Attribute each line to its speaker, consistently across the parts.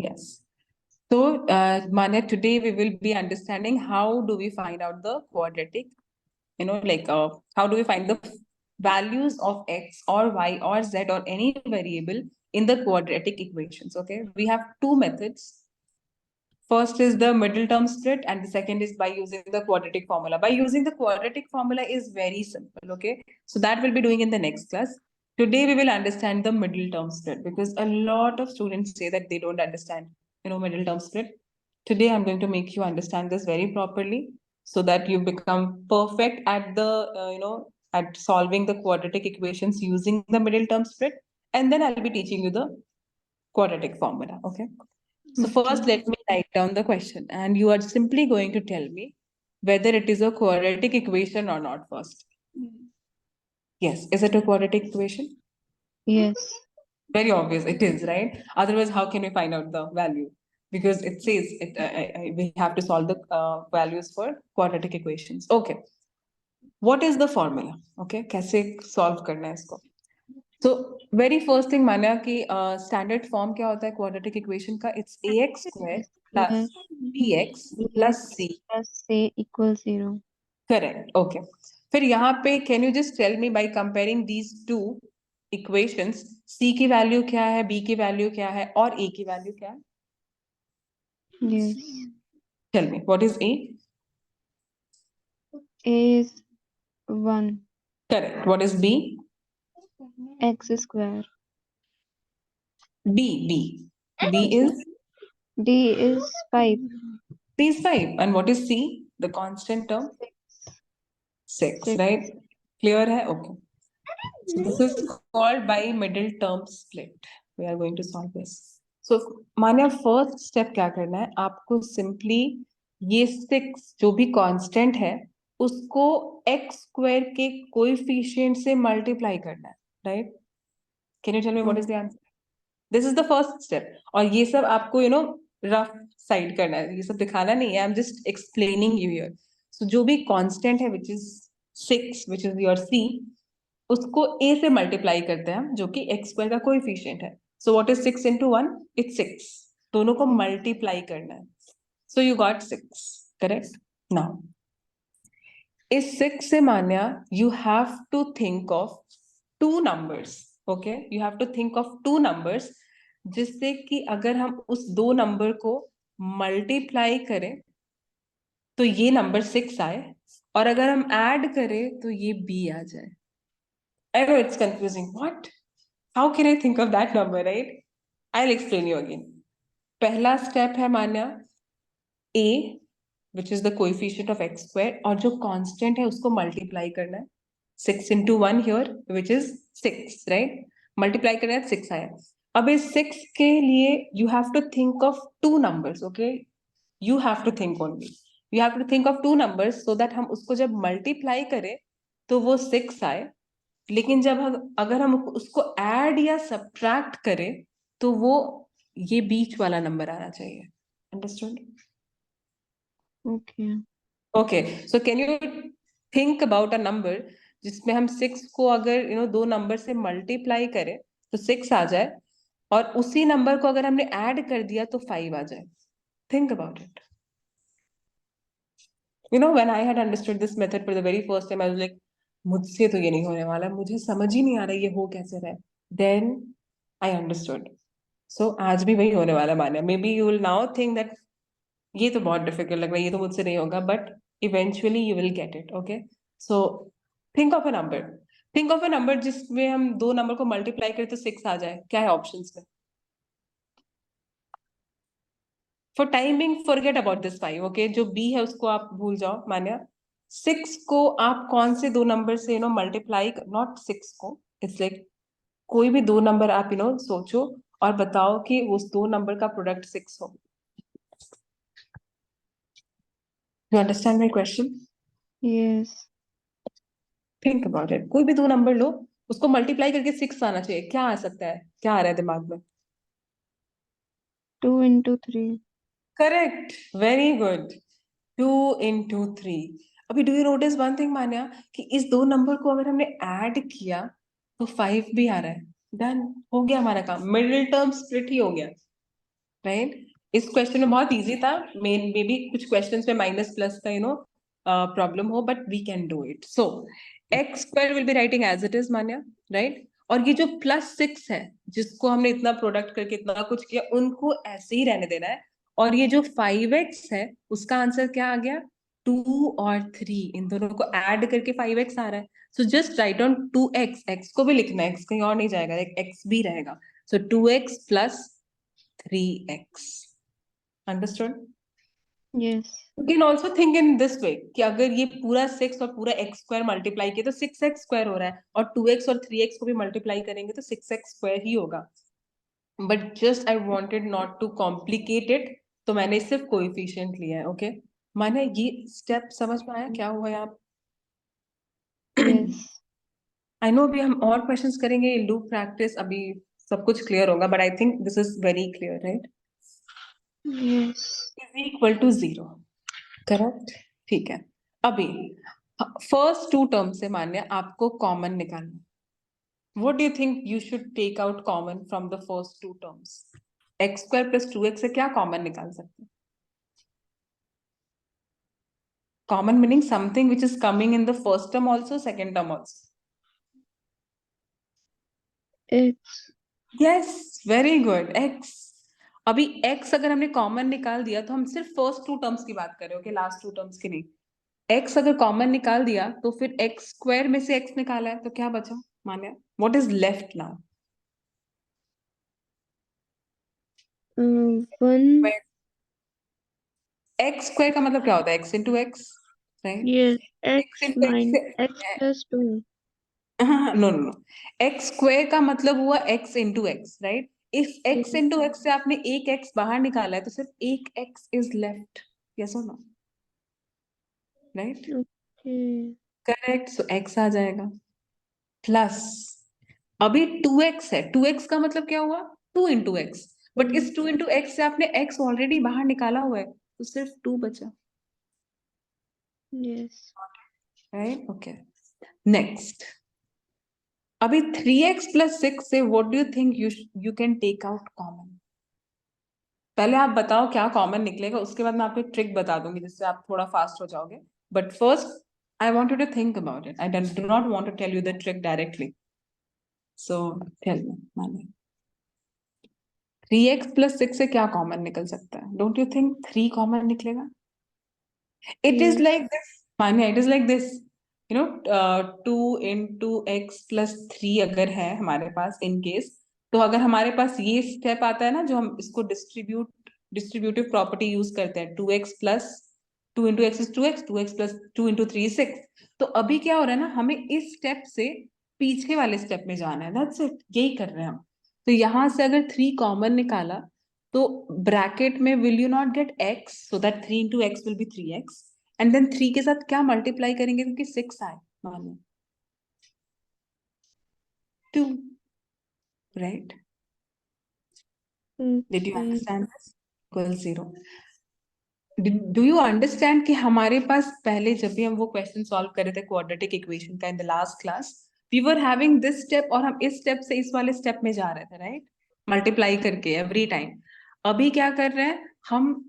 Speaker 1: Yes. So, Manya, today we will be understanding how do we find out the quadratic, how do we find the values of x or y or z or any variable in the quadratic equations. Okay, we have two methods. First is the middle term split, and the second is by using the quadratic formula. By using the quadratic formula is very simple. Okay, so that we'll be doing in the next class. Today we will understand the middle term split because a lot of students say that they don't understand, middle term split. Today I'm going to make you understand this very properly so that you become perfect at at solving the quadratic equations using the middle term split, and then I'll be teaching you the quadratic formula. Okay. So first, let me write down the question, and you are simply going to tell me whether it is a quadratic equation or not first. Yes, is it a quadratic equation?
Speaker 2: Yes.
Speaker 1: Very obvious, it is, right? Otherwise, how can we find out the value? Because it says we have to solve the values for quadratic equations. Okay. What is the formula? Okay, कैसे solve करना है इसको? So very first thing माना कि standard form क्या होता है quadratic equation का? It's ax square plus bx plus c.
Speaker 2: Plus c equals 0.
Speaker 1: Correct. Okay. फिर यहाँ पे can you just tell me by comparing these two equations, c की value क्या है, b की value क्या है और a की value क्या है?
Speaker 2: Yes.
Speaker 1: Tell me what is a?
Speaker 2: A is 1.
Speaker 1: Correct. What is b?
Speaker 2: X square.
Speaker 1: B is
Speaker 2: D is 5.
Speaker 1: b is 5. And what is c? The constant term? 6,
Speaker 2: 6.
Speaker 1: right? Clear hai? Okay. So this is called by middle term split. We are going to solve this. So Manya first step क्या करना है? आपको simply ये 6 जो भी constant है उसको x square के coefficient से multiply करना है, right? Can you tell me what is the answer? This is the first step. और ये सब आपको rough side करना है, ये सब दिखाना नहीं है. I'm just explaining you here. So जो भी constant है which is 6, which is your c, उसको a से मल्टीप्लाई करते हैं हम, जो कि x स्क्वायर का कोएफिशिएंट है. सो व्हाट इज 6 into 1? It's 6. दोनों को मल्टीप्लाई करना है. So you got 6. Correct. Now इस 6 से Manya you have to think of two numbers. Okay, you have to think of two numbers जिससे कि अगर हम उस दो नंबर को मल्टीप्लाई करें तो ये नंबर 6 आए, और अगर हम ऐड करें तो ये b आ जाए. I know it's confusing. What? How can I think of that number, right? I'll explain you again. पहला step है मान्या a, which is the coefficient of x square, और जो constant है उसको multiply करना है. 6 into 1 here, which is 6, right? Multiply करना है, 6 आया. अब इस 6 के लिए you have to think of two numbers, okay? You have to think only. You have to think of two numbers so that हम उसको जब multiply करें तो वो 6 आए. लेकिन जब हम अगर हम उसको ऐड या सब्ट्रैक्ट करें तो वो ये बीच वाला नंबर आना चाहिए. Understood?
Speaker 2: Okay.
Speaker 1: Okay. So can you think about a number जिसमें हम 6 को अगर दो नंबर से मल्टीप्लाई करें तो 6 आ जाए, और उसी नंबर को अगर हमने ऐड कर दिया तो 5 आ जाए. Think about it. When I had understood this method for the very first time, I was like, मुझसे तो ये नहीं होने वाला, मुझे समझ ही नहीं आ रहा ये हो कैसे रहा है. Then I understood. सो आज भी वही होने वाला मान्या. Maybe you will now think that ये तो बहुत डिफिकल्ट लग रहा है, ये तो मुझसे नहीं होगा, but eventually you will get it. Okay. So think of a number. Think of a number जिसमें हम दो नंबर को मल्टीप्लाई करें तो 6 आ जाए. क्या है ऑप्शंस में? For timing forget about this 5. Okay, जो बी है उसको आप भूल जाओ मान्या. 6 को आप कौन से दो नंबर से मल्टीप्लाई, नॉट 6 को, इट्स लाइक कोई भी दो नंबर आप सोचो और बताओ कि उस दो नंबर का प्रोडक्ट 6 हो. You understand my question?
Speaker 2: Yes.
Speaker 1: Think about it. कोई भी दो नंबर लो, उसको मल्टीप्लाई करके 6 आना चाहिए. क्या आ सकता है? क्या आ रहा है दिमाग में?
Speaker 2: 2 into 3.
Speaker 1: Correct. Very good. 2 into 3. अभी do you notice one thing Manya, कि इस दो नंबर को अगर हमने ऐड किया तो 5 भी आ रहा है. डन. हो गया हमारा काम. मिडिल टर्म स्प्लिट ही हो गया. राइट? इस क्वेश्चन में बहुत इजी था, मे बी कुछ क्वेश्चंस में माइनस प्लस का प्रॉब्लम हो, but we can do it. So x square will be writing as it is, Manya, right? और ये जो +6 है, जिसको हमने इतना प्रोडक्ट करके इतना कुछ किया, उनको ऐसे ही रहने देना है. और ये जो 5x है, उसका आंसर क्या आ गया? 2 और 3, इन दोनों को ऐड करके 5x आ रहा है. So just right on 2x, x को भी लिखना है, x कहीं और नहीं जाएगा, x भी रहेगा. सो 2x plus 3x. Understood?
Speaker 2: Yes.
Speaker 1: You can also think in this way कि अगर ये पूरा 6 और पूरा x स्क्वायर मल्टीप्लाई किया तो 6x स्क्वायर हो रहा है, और 2x और 3x को भी मल्टीप्लाई करेंगे तो 6x स्क्वायर ही होगा. But just I wanted not to complicate it, तो मैंने सिर्फ कोएफिशिएंट लिया है. ओके, माने ये स्टेप समझ में आया क्या हुआ यहाँ?
Speaker 2: Yes.
Speaker 1: आई नो अभी हम और क्वेश्चंस करेंगे, लूप प्रैक्टिस, अभी सब कुछ क्लियर होगा, but I think this is very clear, right?
Speaker 2: Yes.
Speaker 1: Is equal to 0, correct? ठीक है. अभी फर्स्ट 2 टर्म से मान्य आपको कॉमन निकालना. What do you think you should take out common from the first 2 terms? X square plus 2x से क्या common निकाल सकते हैं? Common meaning something which is coming in the first term also, second term also.
Speaker 2: X.
Speaker 1: Yes, very good, x. अभी x अगर हमने common निकाल दिया तो हम सिर्फ फर्स्ट 2 टर्म्स की बात कर रहे हो, ओके, लास्ट 2 टर्म्स की नहीं. x अगर कॉमन निकाल दिया तो फिर x स्क्वायर में से x निकाला है तो क्या बचा Manya? What is left now?
Speaker 2: 1.
Speaker 1: x square का मतलब क्या होता है? x into x, right?
Speaker 2: Yes.
Speaker 1: x
Speaker 2: X
Speaker 1: into x
Speaker 2: minus X plus 2.
Speaker 1: हाँ, no no no, x square का मतलब हुआ x इंटू एक्स, राइट? इस x
Speaker 2: Yes.
Speaker 1: इंटू एक्स से आपने एक x बाहर निकाला है तो सिर्फ एक x इज लेफ्ट. यस और नो? Right,
Speaker 2: Okay.
Speaker 1: करेक्ट. सो x आ जाएगा प्लस, अभी 2x है, 2x का मतलब क्या हुआ? 2 इंटू एक्स. बट इस 2 इंटू एक्स से आपने x ऑलरेडी बाहर निकाला हुआ है तो सिर्फ 2 बचा,
Speaker 2: Yes.
Speaker 1: राइट? Okay, next. अभी 3x प्लस 6 से what do you think you can take out common? पहले आप बताओ क्या कॉमन निकलेगा, उसके बाद मैं आपको एक ट्रिक बता दूंगी जिससे आप थोड़ा फास्ट हो जाओगे. But first I want you to think about it. I do not want to tell you the trick directly. So tell me माने, 3x प्लस 6 से क्या कॉमन निकल सकता है? डोंट यू थिंक 3 कॉमन निकलेगा? It is
Speaker 2: Yes.
Speaker 1: like this, मानिए, it is like this, 2 into x plus 3 अगर है हमारे पास इन केस, तो अगर हमारे पास ये स्टेप आता है ना, जो हम इसको डिस्ट्रीब्यूटिव प्रॉपर्टी यूज करते हैं, 2x plus 2 into x is 2x, 2x plus 2 into 3 6. तो अभी क्या हो रहा है ना, हमें इस स्टेप से पीछे वाले स्टेप में जाना है. दैट्स इट, यही कर रहे हैं हम. तो यहां से अगर 3 कॉमन निकाला तो ब्रैकेट में will you not get x, so that 3 into x will be 3x. And then 3 के साथ क्या मल्टीप्लाई करेंगे क्योंकि 6 आए, मानो 2, right? Did you
Speaker 2: Okay.
Speaker 1: Understand this? Equal 0. Do you understand कि हमारे पास पहले जब भी हम वो क्वेश्चन सॉल्व कर रहे थे क्वाड्रेटिक इक्वेशन का in the last class, we were having this step और हम इस स्टेप से इस वाले स्टेप में जा रहे थे, राइट? मल्टीप्लाई करके एवरी टाइम. अभी क्या कर रहे हैं हम?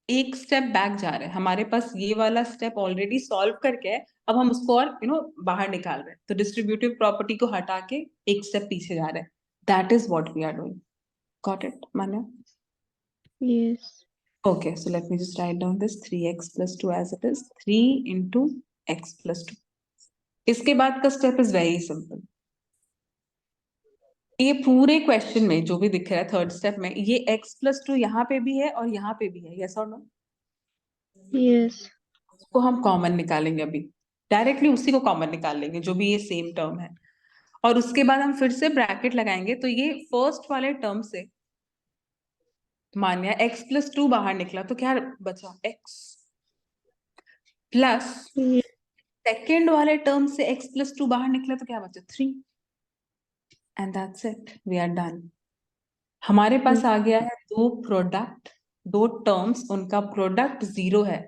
Speaker 1: एक स्टेप बैक जा रहे हैं, हमारे पास ये वाला स्टेप ऑलरेडी सॉल्व करके है, अब हम उसको और बाहर निकाल रहे हैं, तो डिस्ट्रीब्यूटिव प्रॉपर्टी को हटा के एक स्टेप पीछे जा रहे हैं. That is what we are doing. Got it Manya?
Speaker 2: Yes.
Speaker 1: Okay, so let me just write down this 3x plus 2 as it is, 3 into x plus 2. इसके बाद का स्टेप इज वेरी सिंपल. ये पूरे क्वेश्चन में जो भी दिख रहा है थर्ड स्टेप में, ये x plus 2 यहाँ पे भी है और यहाँ पे भी है, यस और नो?
Speaker 2: Yes.
Speaker 1: उसको हम कॉमन निकालेंगे अभी, डायरेक्टली उसी को कॉमन निकाल लेंगे जो भी ये सेम टर्म है, और उसके बाद हम फिर से ब्रैकेट लगाएंगे. तो ये फर्स्ट वाले टर्म से मानिए x plus 2 बाहर निकला तो क्या बचा? x plus
Speaker 2: Yes.
Speaker 1: सेकेंड वाले टर्म से x plus 2 बाहर निकला तो क्या बचा? 3. And that's it, we are done. हमारे पास आ गया है दो प्रोडक्ट, दो टर्म्स, उनका प्रोडक्ट 0 है.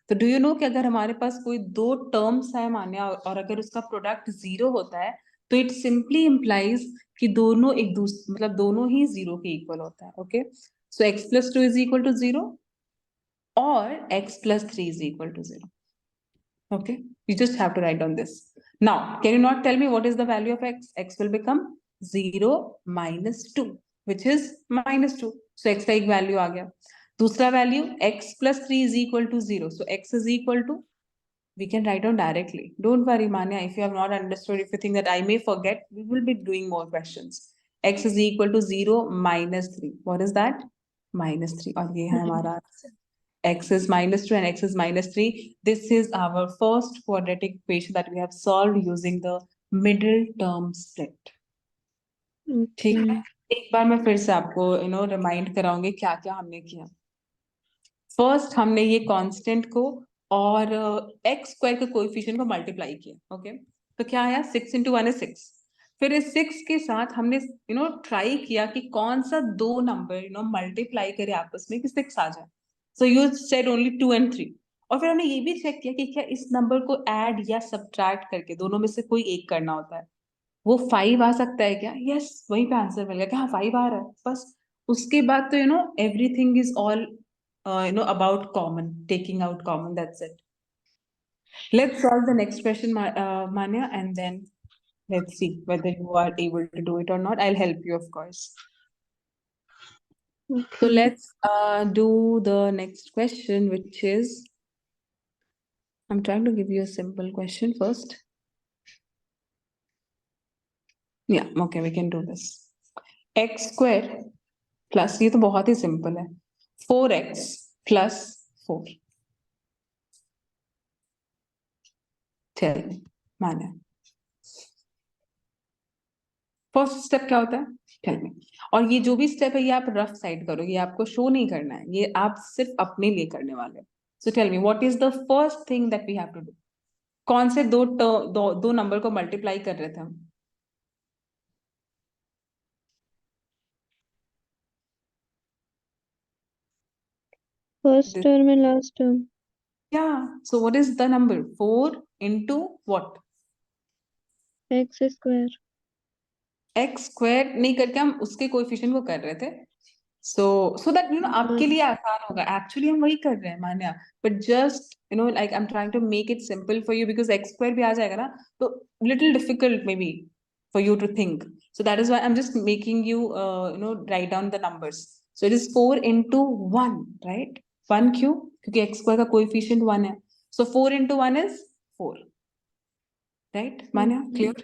Speaker 1: तो डू यू नो कि अगर हमारे पास कोई दो टर्म्स है मान्या, और अगर उसका प्रोडक्ट 0 होता है तो इट सिंपली इंप्लाइज कि दोनों एक दूसरे मतलब दोनों ही 0 के इक्वल होता है. Okay, So x plus 2 is equal to 0 or x plus 3 is equal to 0. Okay, you just have to write down this. Now, can you not tell me what is the value of x? X will become 0 minus 2, which is minus 2. So x का एक value आ गया. दूसरा value x plus 3 is equal to 0. So x is equal to, we can write down directly. Don't worry, Manya, if you have not understood, if you think that I may forget, we will be doing more questions. X is equal to 0 minus 3. What is that? Minus 3. और ये है हमारा answer. X is minus 2 and x is minus 3. This is our first quadratic equation that we have solved using the middle term split. ठीक है, एक बार मैं फिर से आपको रिमाइंड कराऊंगी क्या क्या हमने किया. फर्स्ट हमने ये कांस्टेंट को और एक्स स्क्वायर के कोएफिशिएंट को मल्टीप्लाई किया. ओके, तो क्या आया? 6 into 1 is 6. फिर इस 6 के साथ हमने ट्राई किया कि कौन सा दो नंबर मल्टीप्लाई करे आपस में कि 6 आ जाए. So you said only 2 and 3. और फिर हमने ये भी चेक किया कि क्या इस नंबर को ऐड या सब्ट्रैक्ट करके दोनों में से कोई एक करना होता है. वो 5 आ सकता है क्या? यस, वहीं पे आंसर मिल गया कि हाँ 5 आ रहा है. बस उसके बाद तो everything is all about common, taking out common, that's it. Let's solve the next question, Manya, and then let's see whether you are able to do it or not. I'll help you, of course. So let's do the next question, which is, I'm trying to give you a simple question first. Yeah, okay, we can do this. X square plus, ये तो बहुत ही simple है, 4x plus 4. Tell me, Manya. First step क्या होता है? Tell me. और ये जो भी स्टेप है ये आप रफ साइड करो, ये आपको शो नहीं करना है, ये आप सिर्फ अपने लिए करने वाले. So tell me what is the first thing that we have to do. कौन से दो नंबर को मल्टीप्लाई कर रहे थे हम?
Speaker 2: First term and last term.
Speaker 1: Yeah, so what is the number? 4 into what?
Speaker 2: X square.
Speaker 1: X square नहीं करके हम उसके कोएफिशिएंट को कर रहे थे. so that आपके लिए आसान होगा. एक्चुअली हम वही कर रहे हैं Manya, but just like I'm trying to make it simple for you because x square भी आ जाएगा ना, तो little difficult maybe for you to think. So that is why I'm just making you write down the numbers. So it is 4 into 1, right? 1 क्यों? क्योंकि x square का coefficient 1 है. So 4 into 1 is 4, right? Manya, clear?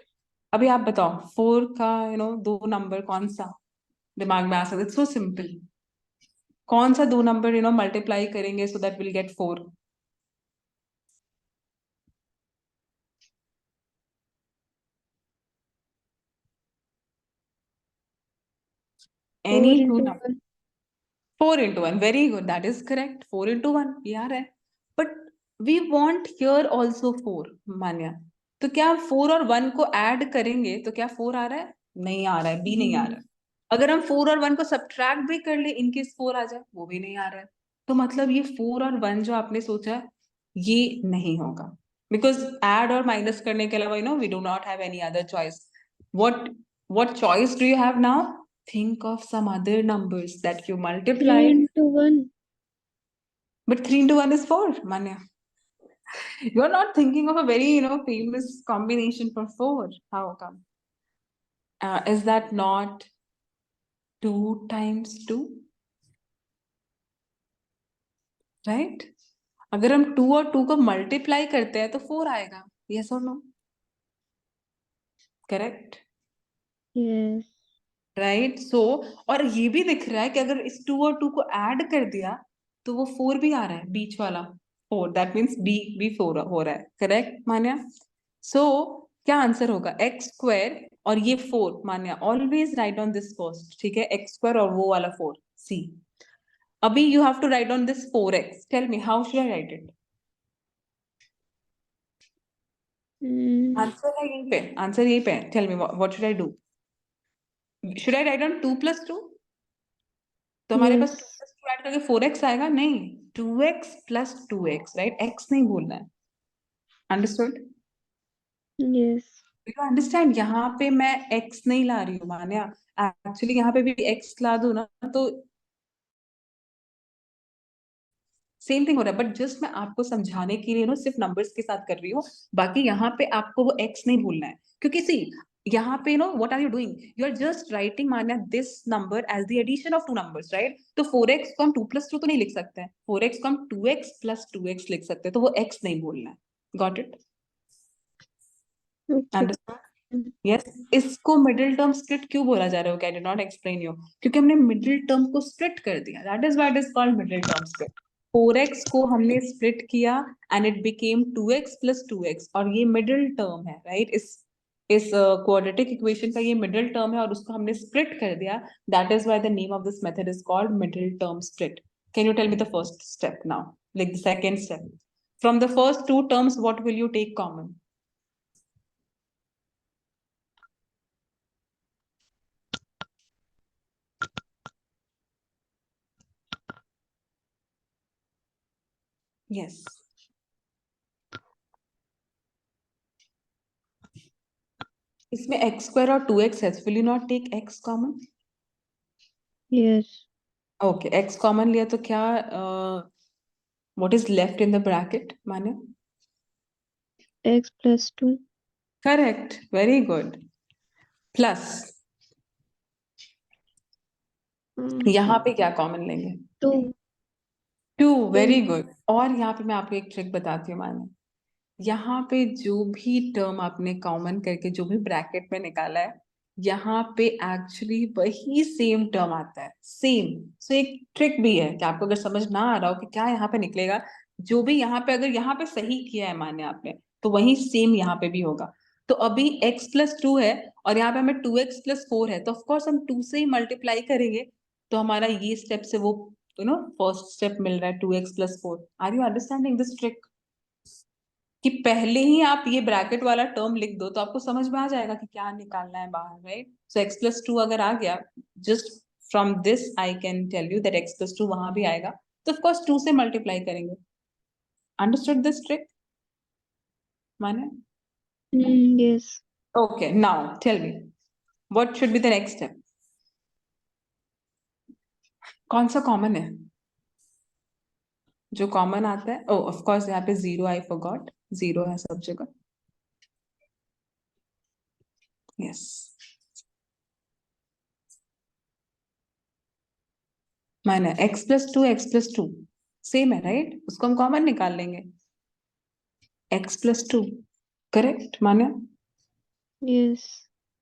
Speaker 1: अभी आप बताओ 4 का दो number कौन सा दिमाग में आ सकता है? It's so simple. कौन सा दो नंबर मल्टीप्लाई करेंगे so that will get 4? Any two number. 4 into 1, very good, that is correct. 4 into 1 ये आ रहा है, but we want here also 4, मान्या. तो क्या 4 और 1 को ऐड करेंगे तो क्या 4 आ रहा है? नहीं आ रहा है, बी नहीं आ रहा है. अगर हम 4 और 1 को सब्ट्रैक्ट भी कर ले इनकेस 4 आ जाए, वो भी नहीं आ रहा है. तो मतलब ये 4 और 1 जो आपने सोचा ये नहीं होगा, बिकॉज ऐड और माइनस करने के अलावा we do not have any other choice. what choice do you have now? Think of some other numbers that you
Speaker 2: 3
Speaker 1: multiply.
Speaker 2: into 1.
Speaker 1: But 3 into 1 is 4, Manya. You're not thinking of a very famous combination for 4. How come? Is that not 2 times 2? Right? अगर हम 2 और 2 को multiply करते हैं तो 4 आएगा. Yes or no? Correct?
Speaker 2: Yes.
Speaker 1: Right. So और ये भी दिख रहा है कि अगर इस 2 और 2 को ऐड कर दिया तो वो 4 भी आ रहा है, बीच वाला 4. दैट मीन्स बी भी 4 हो रहा है. करेक्ट मान्या? सो क्या आंसर होगा? एक्स स्क्वायर और ये 4. Manya, always write on this first. ठीक है, एक्स स्क्वायर और वो वाला 4. सी, अभी you have to write on this 4x. Tell me how should I write it? Answer है यहीं पे, आंसर यहीं पे. Tell me what should I do? Should I write on 2 plus 2? तो हमारे पास 2 plus 2 ऐड करके 4x आएगा. नहीं, 2x plus 2x, right? x नहीं बोलना है. अंडरस्टूड?
Speaker 2: Yes.
Speaker 1: You understand? यहाँ पे मैं x नहीं ला रही हूँ मान्या. एक्चुअली यहाँ पे भी x ला दूं ना तो सेम थिंग हो रहा है, बट जस्ट मैं आपको समझाने के लिए सिर्फ नंबर्स के साथ कर रही हूँ। बाकी यहाँ पे आपको वो x नहीं भूलना है, क्योंकि सी यहाँ पे what are you doing, you are just writing Manya this number as the addition of two numbers, right? तो 4x को हम 2 + 2 तो नहीं लिख सकते हैं, 4x को हम 2x + 2x लिख सकते हैं, तो वो x नहीं भूलना है। Got it?
Speaker 2: Okay.
Speaker 1: Understand? Yes. इसको मिडिल टर्म स्प्लिट क्यों बोला जा रहा है? Okay, I did not explain you, क्योंकि हमने मिडिल टर्म को स्प्लिट कर दिया, that is why it is called middle term split. 4x को हमने स्प्लिट किया and it became 2x + 2x, और ये मिडिल टर्म है, राइट? इस क्वाड्रेटिक इक्वेशन का ये मिडिल टर्म है और उसको हमने स्प्लिट कर दिया, that is why the name of this method is called middle term split. Can you tell me the first step now, like the second step? From the first two terms what will you take common? Yes. इसमें x² और 2x है, will you not take x common?
Speaker 2: Yes.
Speaker 1: Okay, x common लिया तो क्या what is left in the bracket माने?
Speaker 2: X + 2.
Speaker 1: Correct, very good. Plus यहाँ पे क्या कॉमन लेंगे?
Speaker 2: 2.
Speaker 1: 2, very good. और यहाँ पे मैं आपको एक ट्रिक बताती हूँ माने, यहाँ पे जो भी टर्म आपने कॉमन करके जो भी ब्रैकेट में निकाला है, यहाँ पे एक्चुअली वही सेम टर्म आता है, सेम। सो एक ट्रिक भी है कि आपको अगर समझ ना आ रहा हो कि क्या यहाँ पे निकलेगा, जो भी यहाँ पे अगर यहाँ पे सही किया है माने आपने, तो वही सेम यहाँ पे भी होगा। तो अभी x + 2 है और यहाँ पे हमें 2x + 4 है, तो ऑफकोर्स हम 2 से ही मल्टीप्लाई करेंगे, तो हमारा ये स्टेप से वो फर्स्ट स्टेप मिल रहा है 2x + 4। Are you understanding this trick? कि पहले ही आप ये ब्रैकेट वाला टर्म लिख दो तो आपको समझ में आ जाएगा कि क्या निकालना है बाहर, राइट? सो x + 2 अगर आ गया, just from this I can tell you that x + 2 वहां भी आएगा, तो ऑफ कोर्स 2 से मल्टीप्लाई करेंगे। Understood this trick Manya?
Speaker 2: Yes.
Speaker 1: Okay, now tell me what should be the next step? कौन सा कॉमन है जो कॉमन आता है? ओ ऑफ कोर्स यहाँ पे 0, आई फॉरगॉट, 0 है सब जगह। यस, माना x + 2 x + 2 सेम है, राइट? उसको हम कॉमन निकाल लेंगे, x + 2, करेक्ट माना?
Speaker 2: Yes.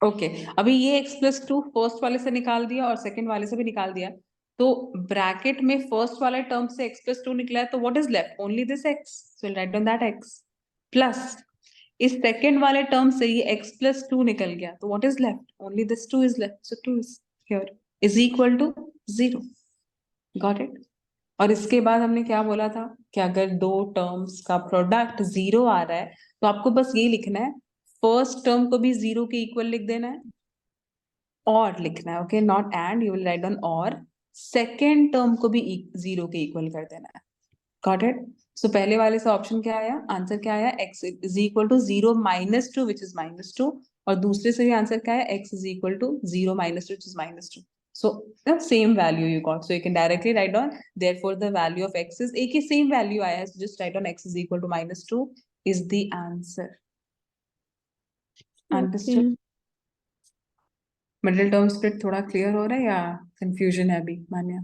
Speaker 1: ओके, अभी ये x + 2 फर्स्ट वाले से निकाल दिया और सेकंड वाले से भी निकाल दिया, तो ब्रैकेट में फर्स्ट वाले टर्म से x + 2 निकला है, तो what is left? Only this x, so will write down that x, plus इस सेकंड वाले टर्म से ये x + 2 निकल गया, तो what is left? Only this 2 is left, so 2 is here is equal to 0। Got it? और इसके बाद हमने क्या बोला था कि अगर दो टर्म्स का प्रोडक्ट 0 आ रहा है, तो आपको बस ये लिखना है, फर्स्ट टर्म को भी 0 के इक्वल लिख देना है, और लिखना है, okay, not and, you will write down और, सेकेंड टर्म को भी 0 के इक्वल कर देना है। Got it? सो पहले वाले से ऑप्शन क्या आया, आंसर क्या आया? x = 0 - 2 विच इज -2, और दूसरे से भी आंसर क्या है? x = 0 - 2 which is -2. So the same value you got, so you can directly write down, therefore the value of x is एक ही same value आया है, so just write down x = -2 is the answer. Understood?
Speaker 2: Okay.
Speaker 1: Middle term split थोड़ा clear हो रहा है या confusion है अभी मान्या?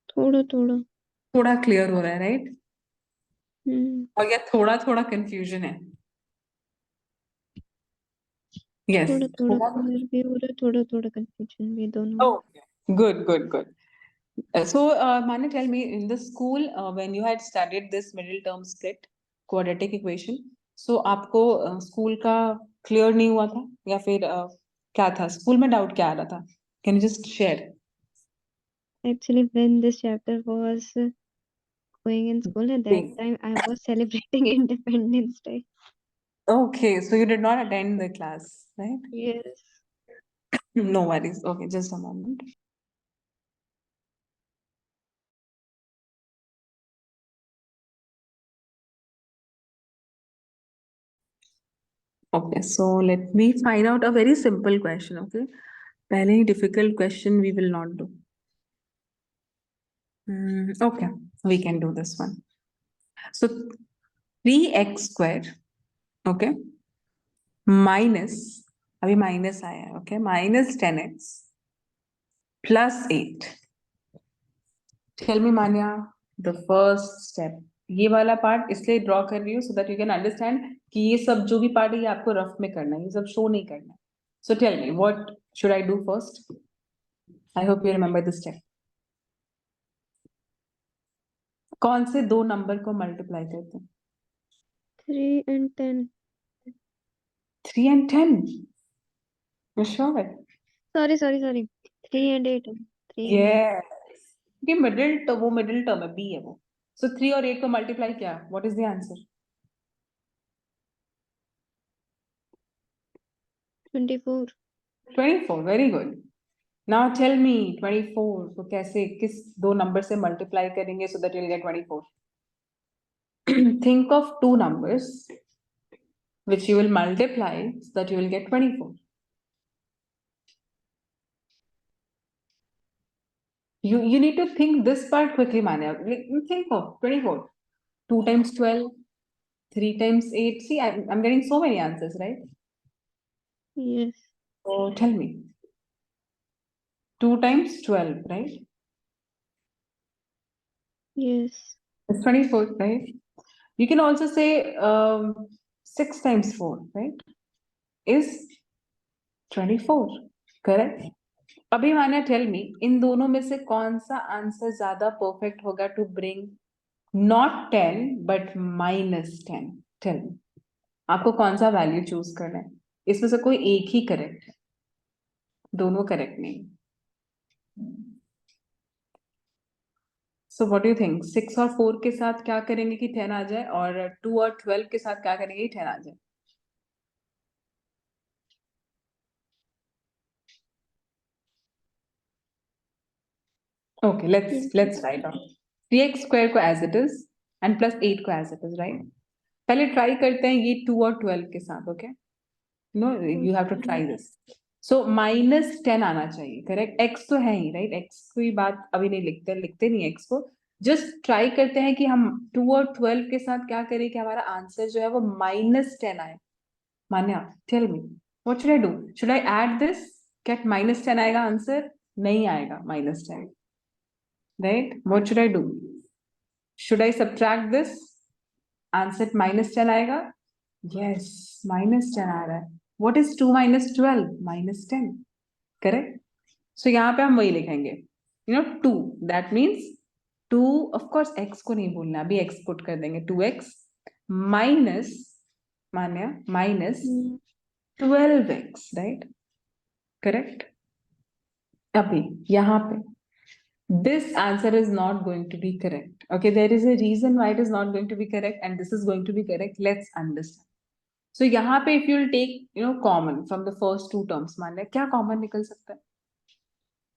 Speaker 2: थोड़ा थोड़ा.
Speaker 1: थोड़ा क्लियर हो रहा है, राइट?
Speaker 2: Hmm.
Speaker 1: और या थोड़ा थोड़ा कंफ्यूजन है? यस,
Speaker 2: थोड़ा थोड़ा
Speaker 1: थोड़ा।
Speaker 2: क्लियर भी हो रहा है, थोड़ा थोड़ा कंफ्यूजन भी, दोनों में.
Speaker 1: Okay, good, good, good. So, Manu, tell me, in the school, when you had studied this middle term split quadratic equation, so आपको स्कूल का क्लियर नहीं हुआ था, या फिर क्या था स्कूल में डाउट क्या आ रहा था? Can you just share?
Speaker 2: Actually, when this chapter was going in school, at that time I was celebrating Independence Day.
Speaker 1: Okay, so you did not attend the class, right?
Speaker 2: Yes.
Speaker 1: No worries. Okay, just a moment. Okay, so let me find out a very simple question, okay? पहले ही difficult question we will not do. Okay, we can do this one. So 3x square, okay, minus, अभी minus आया है, okay, minus 10x plus 8. Tell me, Manya, the first step. ये वाला part इसलिए draw कर रही हूँ so that you can understand कि ये सब जो भी पार्ट है ये आपको रफ में करना है, ये सब शो नहीं करना है. So tell me, what should I do first? I hope you remember this step. कौन से दो नंबर को मल्टीप्लाई करते हैं?
Speaker 2: 3 and 10.
Speaker 1: 3 and 10. You sure?
Speaker 2: Sorry. 3 and 8. 3 and 8.
Speaker 1: Yes. ये मिडिल तो वो मिडिल टर्म है, बी है वो. So 3 और 8 को मल्टीप्लाई किया. What is the answer?
Speaker 2: 24.
Speaker 1: 24. Very good. Now tell me 24 को कैसे किस दो नंबर से मल्टीप्लाई करेंगे so that you'll get 24. Think of two numbers which you will multiply so that you will get 24. You need to think this part quickly, Manya. Think of 24. 2 times 12, 3 times 8. See, I'm getting so many answers, right?
Speaker 2: Yes.
Speaker 1: So tell me. 2 times 12, right?
Speaker 2: Yes.
Speaker 1: It's 24, right? You can also say 6 times 4, right? Is 24, correct? अभी माना tell me इन दोनों में से कौन सा answer ज्यादा perfect होगा to bring not 10 but -10. Tell me आपको कौन सा वैल्यू चूज करना है? इसमें से कोई एक ही करेक्ट है, दोनों करेक्ट नहीं. So what do you think? 6 और 4 के साथ क्या करेंगे कि 10 आ जाए, और 2 और 12 के साथ क्या करेंगे कि 10 आ जाए? Okay, let's write down 3x square को as it is and plus 8 को as it is, right? पहले ट्राई करते हैं ये 2 और 12 के साथ. Okay, no you have to try this. So -10 आना चाहिए, करेक्ट? x तो है ही, राइट? x कोई बात अभी नहीं लिखते नहीं x को. जस्ट ट्राई करते हैं कि हम 2 और 12 के साथ क्या करें कि हमारा आंसर जो है वो -10 आए. Manya, tell me what should I do? Should I add this? क्या -10 आएगा आंसर? नहीं आएगा -10, right? What should I do? Should I subtract this? Answer -10 आएगा? Yes, -10 आ रहा है. What is 2 minus 12? -10, correct? So यहाँ पे हम वही लिखेंगे, 2. That means 2, of course x को नहीं भूलना, अभी x पुट कर देंगे. 2x minus, मान्या, minus 12x, right? Correct? अभी यहाँ पे this answer is not going to be correct. Okay, there is a reason why it is not going to be correct and this is going to be correct. Let's understand. So यहाँ पे if you will take common from the first two terms, मान लिया क्या common निकल सकता है?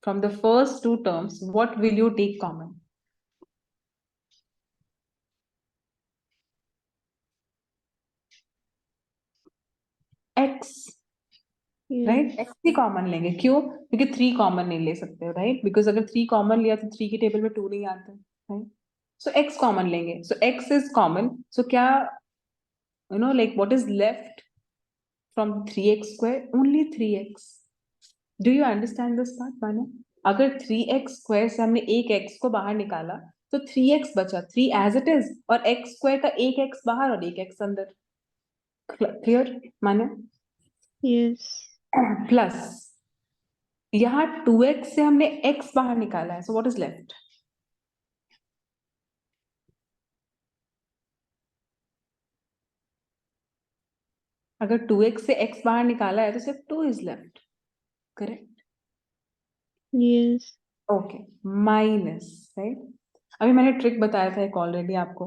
Speaker 1: From the first two terms, what will you take common? X, right? X he common लेंगे. क्यों? क्योंकि 3 common नहीं ले सकते, right? Because अगर 3 common लिया तो 3 की टेबल में 2 नहीं आते, right? So X common लेंगे. So X is common. So क्या like what is left from 3x square? Only 3x. Do you understand this part, Manu? अगर 3x square से हमने एक x को बाहर निकाला तो 3x बचा, 3 as it is, और x square का एक x बाहर और एक x अंदर. Clear, Manu?
Speaker 2: Yes.
Speaker 1: Plus यहाँ 2x से हमने x बाहर निकाला है, so what is left? अगर 2x से x बाहर निकाला है तो सिर्फ 2 is left, correct?
Speaker 2: Yes.
Speaker 1: Okay, minus, right? अभी मैंने ट्रिक बताया था एक ऑलरेडी आपको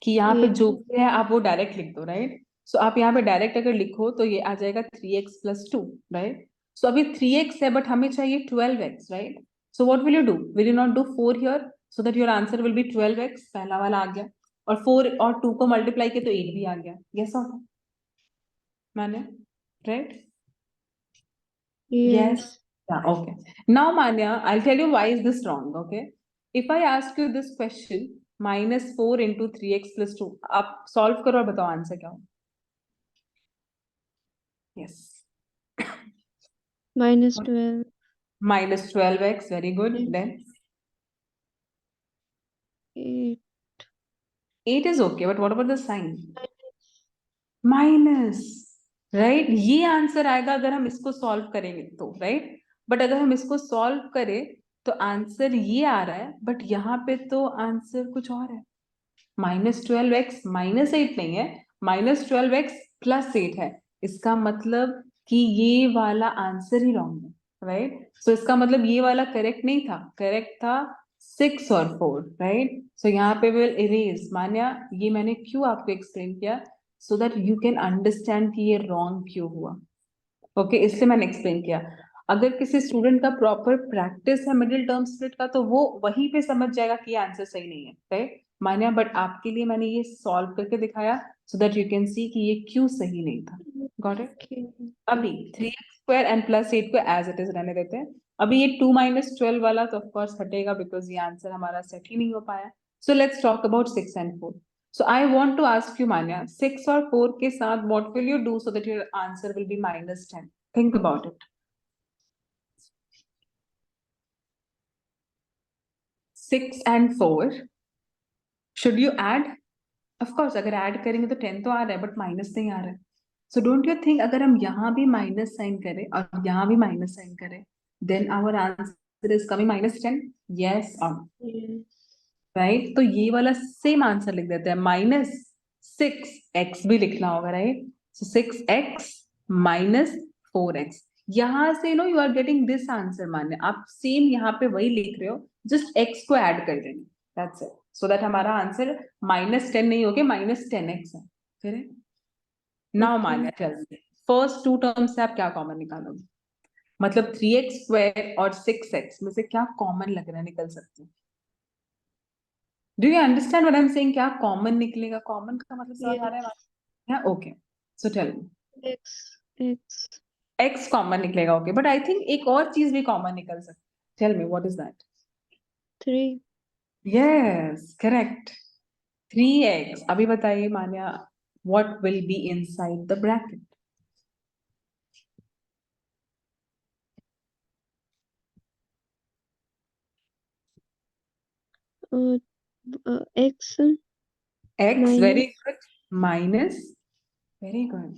Speaker 1: कि यहाँ पे जो भी है आप वो डायरेक्ट लिख दो, राइट? सो आप यहाँ पे डायरेक्ट अगर लिखो तो ये आ जाएगा 3x plus 2, राइट? सो अभी 3x है बट हमें चाहिए 12x, right? So what will you do? Will you not do 4 here so that your answer will be 12x? पहला वाला आ गया, और 4 और 2 को मल्टीप्लाई किया तो 8 भी आ गया. यस और मैंने, right?
Speaker 2: Yes.
Speaker 1: Yeah, okay. Now, Manya, I'll tell you why is this wrong, okay? If I ask you this question, -4 into 3x plus 2, आप solve करो और बताओ आंसर क्या हो? Yes.
Speaker 2: -12.
Speaker 1: -12x, very good.
Speaker 2: Then
Speaker 1: Then
Speaker 2: 8.
Speaker 1: 8 is okay, but what about the sign? Minus, right? ये answer आएगा अगर हम इसको सॉल्व करेंगे तो, right? बट अगर हम इसको सॉल्व करें तो आंसर ये आ रहा है, बट यहाँ पे तो आंसर कुछ और है. -12x -8 नहीं है, -12x + 8 है. इसका मतलब कि ये वाला आंसर ही रॉन्ग है, राइट? सो इसका मतलब ये वाला करेक्ट नहीं था, करेक्ट था 6 और 4, राइट? सो यहाँ पे विल इरेज. मान्या, ये मैंने क्यों आपको एक्सप्लेन किया, so that you can understand कि ये रॉन्ग क्यों हुआ. ओके, इसलिए मैंने एक्सप्लेन किया. अगर किसी स्टूडेंट का प्रॉपर प्रैक्टिस है मिडिल टर्म स्प्लिट का, तो वो वहीं पे समझ जाएगा कि ये आंसर सही नहीं है, राइट मान्या? बट आपके लिए मैंने ये सॉल्व करके दिखाया so that you can see कि ये क्यों सही नहीं था. Got it?
Speaker 2: Okay.
Speaker 1: अभी 3x² एंड +8 को एज इट इज रहने देते हैं. अभी ये 2 - 12 वाला तो ऑफकोर्स हटेगा बिकॉज ये आंसर हमारा सेट ही नहीं हो पाया. So let's talk about 6 and 4. So I want to ask you, Manya, 6 और 4 के साथ what will you do so that your answer will be -10? Think about it. 6 and 4. Should you add? Of course, अगर add करेंगे तो 10 तो आ रहा है, but minus नहीं आ रहा है. So don't you think अगर हम यहाँ भी minus sign करें और यहाँ भी minus sign करें, then our answer is coming -10? Yes or no?
Speaker 2: Yes.
Speaker 1: Right? तो ये वाला सेम आंसर लिख देते हैं. -6x भी लिखना होगा, राइट? सो 6x -4x. यहां से no you are getting this answer. Manya, आप सेम यहाँ पे वही लिख रहे हो, जस्ट x को ऐड कर देंगे, दैट्स इट. सो दैट हमारा आंसर -10 नहीं होगा, -10x है. करेक्ट? Now
Speaker 2: Okay.
Speaker 1: मान्य, टेल मी, फर्स्ट 2 टर्म्स से आप क्या कॉमन निकालोगे? मतलब 3x² और 6x में से क्या कॉमन लग रहा है निकल सकते हैं? Do you understand what I'm saying? क्या कॉमन निकलेगा? कॉमन का मतलब समझ आ रहा है?
Speaker 2: Yes.
Speaker 1: Yeah, okay. So tell me.
Speaker 2: X.
Speaker 1: X common निकलेगा, okay. But I think एक और चीज भी कॉमन निकल सकती है. Tell me, what is that?
Speaker 2: 3.
Speaker 1: Yes, correct. 3x. अभी बताइए मान्या, what will be inside the bracket?
Speaker 2: X
Speaker 1: X,
Speaker 2: minus
Speaker 1: very good. Minus, very good.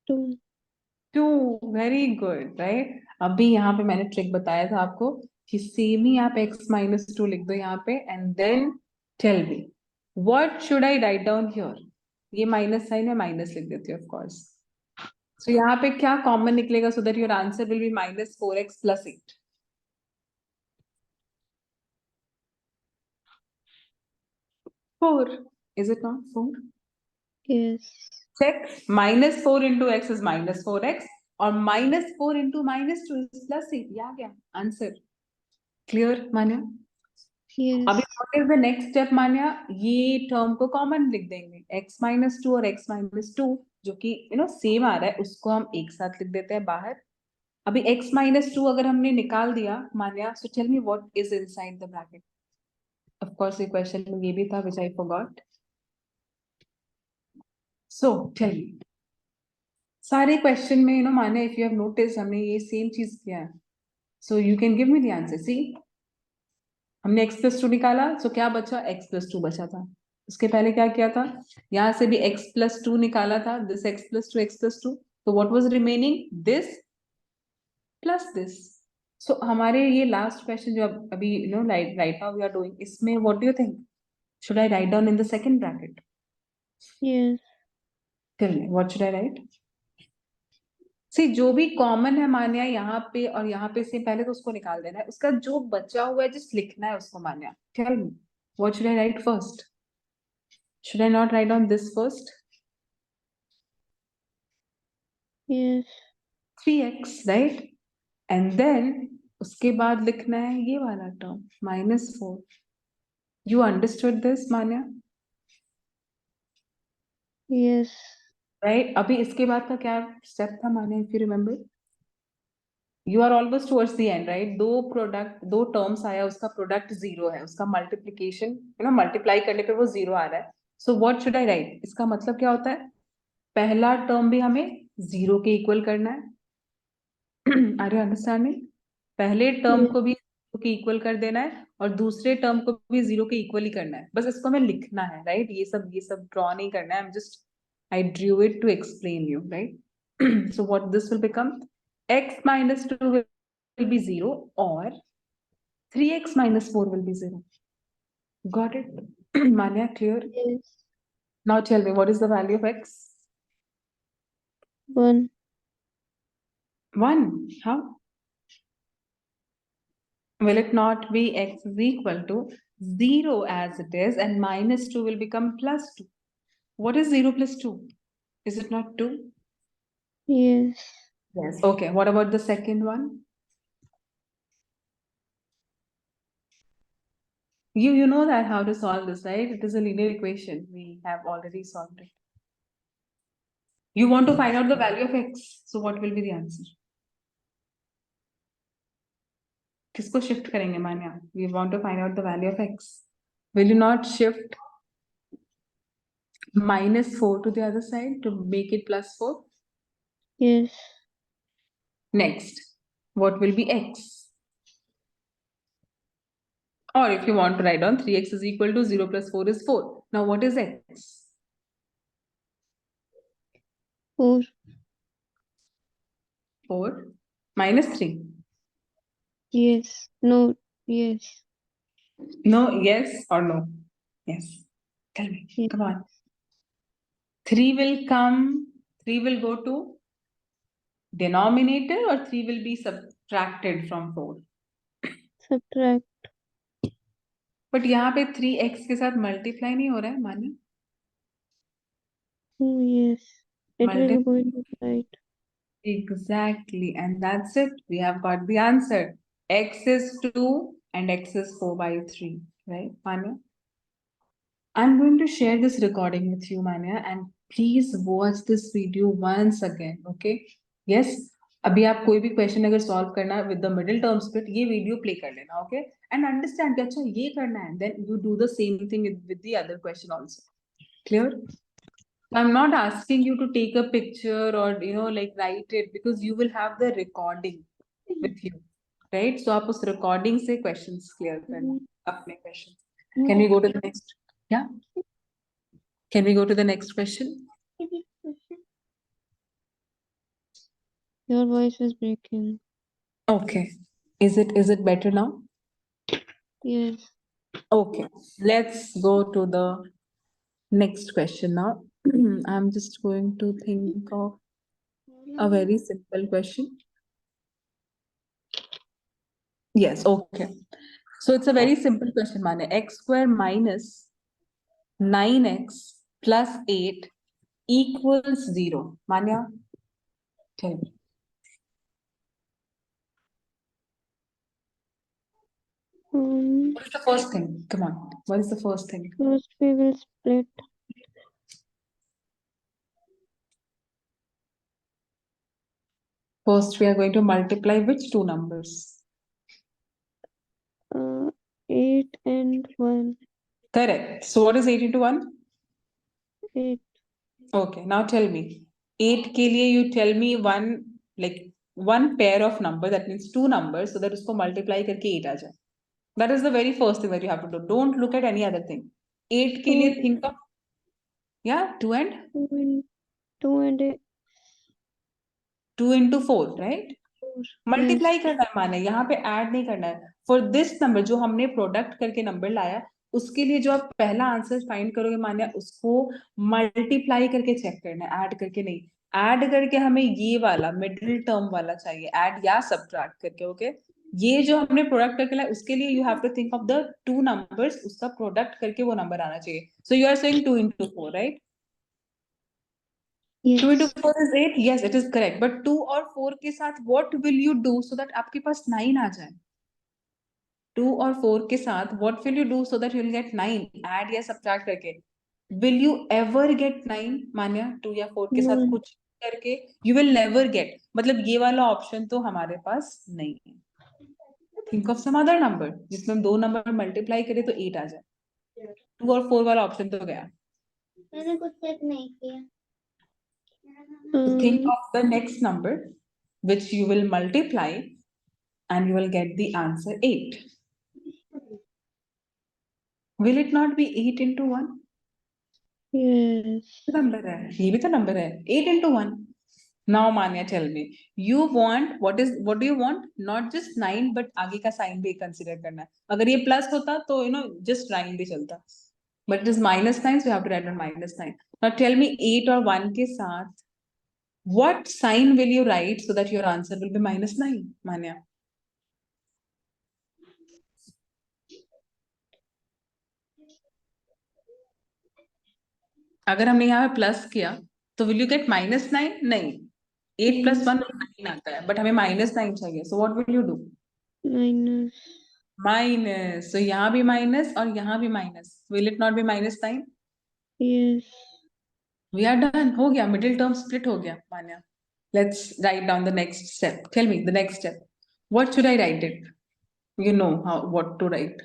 Speaker 2: 2.
Speaker 1: 2, very good, right? अभी यहाँ पे मैंने ट्रिक बताया था आपको कि सेम ही आप x -2 लिख दो यहाँ पे and then tell me what should I write down here. ये माइनस साइन है, माइनस लिख देती हूँ ऑफ कोर्स. सो यहाँ पे क्या कॉमन निकलेगा so that your answer will be -4x + 8. 4, is it not 4?
Speaker 2: Yes.
Speaker 1: Check. -4 into x is -4x और -4 into -2 is +8. ये आ गया आंसर. क्लियर मान्या?
Speaker 2: Yes.
Speaker 1: अभी what is the next step Manya? ये टर्म को कॉमन लिख देंगे, x -2 और x -2 जो कि सेम आ रहा है, उसको हम एक साथ लिख देते हैं बाहर. अभी x -2 अगर हमने निकाल दिया Manya, so tell me what is inside the bracket. Of course ये क्वेश्चन में ये भी था which I forgot. So tell me, सारे क्वेश्चन में Manya, if you have notice हमने ये सेम चीज किया है. So you can give me the answer. See, हमने x + 2 निकाला, सो क्या बचा? x + 2 बचा था. उसके पहले क्या किया था? यहां से भी x + 2 निकाला था, दिस x + 2, x + 2. तो what was remaining? This plus this. So हमारे ये लास्ट क्वेश्चन जो अभी right now we are doing, इसमें what do you think? Should I write down in the second bracket?
Speaker 2: Yes.
Speaker 1: Tell me what should I write? See, जो भी common है मान्या यहाँ पे और यहाँ पे से पहले तो उसको निकाल देना है, उसका जो बचा हुआ है जस्ट लिखना है उसको Manya. Tell me what should I write first? Should I not write down this first?
Speaker 2: Yes.
Speaker 1: 3x, right? And then उसके बाद लिखना है ये वाला term -4. You understood this, Manya?
Speaker 2: Yes.
Speaker 1: Right? अभी इसके बाद का क्या स्टेप था Manya, if you remember? You are almost towards the end, right? दो टर्म्स आया, उसका प्रोडक्ट जीरो है, उसका मल्टीप्लीकेशन मल्टीप्लाई करने पे वो जीरो आ रहा है. So what should I right? इसका मतलब क्या होता है? पहला टर्म भी हमें जीरो के इक्वल करना है. Are you understanding? पहले टर्म
Speaker 2: Yes.
Speaker 1: को भी जीरो के इक्वल कर देना है और दूसरे टर्म को भी जीरो के इक्वल ही करना है. बस इसको हमें लिखना है, राइट? ये सब ड्रॉ नहीं करना है. I drew it to explain you, right? So what this will become, x minus 2 will be 0 or 3x minus 4 will be 0. Got it? Manya, clear?
Speaker 2: Yes.
Speaker 1: Now tell me, what is the value of x?
Speaker 2: 1.
Speaker 1: 1. How? Will it not be x is equal to 0 as it is, and minus 2 will become plus 2? What is 0 plus 2? Is it not 2?
Speaker 2: Yes.
Speaker 1: Yes. Okay. What about the second one? You know that how to solve this, right? It is a linear equation. We have already solved it. You want to find out the value of x. So what will be the answer? किसको shift करेंगे मान्या? We want to find out the value of x. Will you not shift minus 4 to the other side to make it plus 4?
Speaker 2: Yes.
Speaker 1: Next, what will be x? Or if you want to write down 3x is equal to 0 plus 4 is 4. Now what is x?
Speaker 2: 4.
Speaker 1: 4 minus 3.
Speaker 2: Yes. No. Yes.
Speaker 1: No, yes or no? Yes. Tell me.
Speaker 2: Yes.
Speaker 1: Come on. 3 will come, 3 will go to denominator, or 3 will be subtracted from 4?
Speaker 2: Subtract.
Speaker 1: But यहाँ पे 3x के साथ multiply नहीं हो रहा है मानी.
Speaker 2: Oh, yes. It will
Speaker 1: Multi-
Speaker 2: go into right.
Speaker 1: Exactly, and that's it. We have got the answer. X is 2 and x is 4 by 3, right, Manya? I'm going to share this recording with you, Manya, and please watch this video once again, okay? Yes, अभी आप कोई भी question अगर solve करना है with the middle term split, ये video play कर लेना, ओके? एंड अंडरस्टैंड कि अच्छा ये करना है, then you do the same thing with the other question also. Clear? I'm not asking you to take a picture or like write it, because you will have the recording with you, right? So आप उस recording से questions clear करना अपने questions. Can we go to the next? Yeah. Can we go to the next question?
Speaker 2: Your voice was breaking.
Speaker 1: Okay. Is it better now?
Speaker 2: Yes.
Speaker 1: Okay. Let's go to the next question now. I'm just going to think of a very simple question. Yes, okay. So it's a very simple question, Mane. X square minus 9x plus 8 equals 0. Manya, tell me. What is the first thing? Come on. What is the first thing?
Speaker 2: First we will split.
Speaker 1: First, we are going to multiply which two numbers?
Speaker 2: 8 and 1.
Speaker 1: Correct. So what is 8 into 1?
Speaker 2: 8.
Speaker 1: Okay, now tell me. 8 के लिए you tell me one pair of number, that means two numbers, so that उसको multiply करके 8 आ जाए. That is the very first thing that you have to do. Don't look at any other thing. 8 के लिए think of, yeah, 2 and
Speaker 2: 2 and 8.
Speaker 1: 2 into 4, right?
Speaker 2: 4.
Speaker 1: Multiply
Speaker 2: Yes.
Speaker 1: करना है माने, यहाँ पे ऐड नहीं करना है. फॉर दिस नंबर जो हमने प्रोडक्ट करके नंबर लाया, उसके लिए जो आप पहला आंसर फाइंड करोगे माने, उसको मल्टीप्लाई करके चेक करना है, ऐड करके नहीं. ऐड करके हमें ये वाला मिडिल टर्म वाला चाहिए, ऐड या सब्ट्रैक्ट करके, ओके? ये जो हमने प्रोडक्ट करके लाया, उसके लिए you have to think of the two numbers, उसका प्रोडक्ट करके वो नंबर आना चाहिए. So you are saying 2 into 4, right?
Speaker 2: Yes.
Speaker 1: 2 into 4 is 8. Yes, it is correct. But 2 और 4 के साथ what will you do so that आपके पास 9 आ जाए? 2 और 4 के साथ what will you do so that you will get 9? Add या subtract करके. Will you ever get 9, मान्या? 2 या 4 के साथ
Speaker 2: No.
Speaker 1: कुछ करके यू विल नेवर गेट, मतलब ये वाला ऑप्शन तो हमारे पास नहीं है. Think of some other number जिसमें हम दो नंबर मल्टीप्लाई करें तो 8 आ जाए. 2 और 4 वाला ऑप्शन तो गया.
Speaker 3: मैंने कुछ सेट नहीं किया.
Speaker 1: Think of the next number which you will multiply and you will get the answer 8. Will it not be 8 into 1?
Speaker 2: Yes.
Speaker 1: Number है, ये भी तो नंबर है. 8 into 1. Now Manya, tell me, you want what do you want? Not just 9 but आगे का sign भी consider करना है. अगर ये प्लस होता तो just 9 भी चलता. But it is -9, so you have to write on -9. Now tell me 8 और 1 के साथ what sign will you write so that your answer will be -9, Manya? अगर हमने यहाँ पे प्लस किया तो विल यू गेट -9? नहीं. 8 + 1 9 आता है, बट हमें -9 चाहिए. So what will you do?
Speaker 2: Minus.
Speaker 1: Minus. तो यहाँ भी माइनस और यहाँ भी minus. Will it not be -9?
Speaker 2: Yes.
Speaker 1: We are done. हो गया, मिडिल टर्म स्प्लिट हो गया. Manya, let's write down the next step. Tell me the next step. What should I write it? You know how what to write.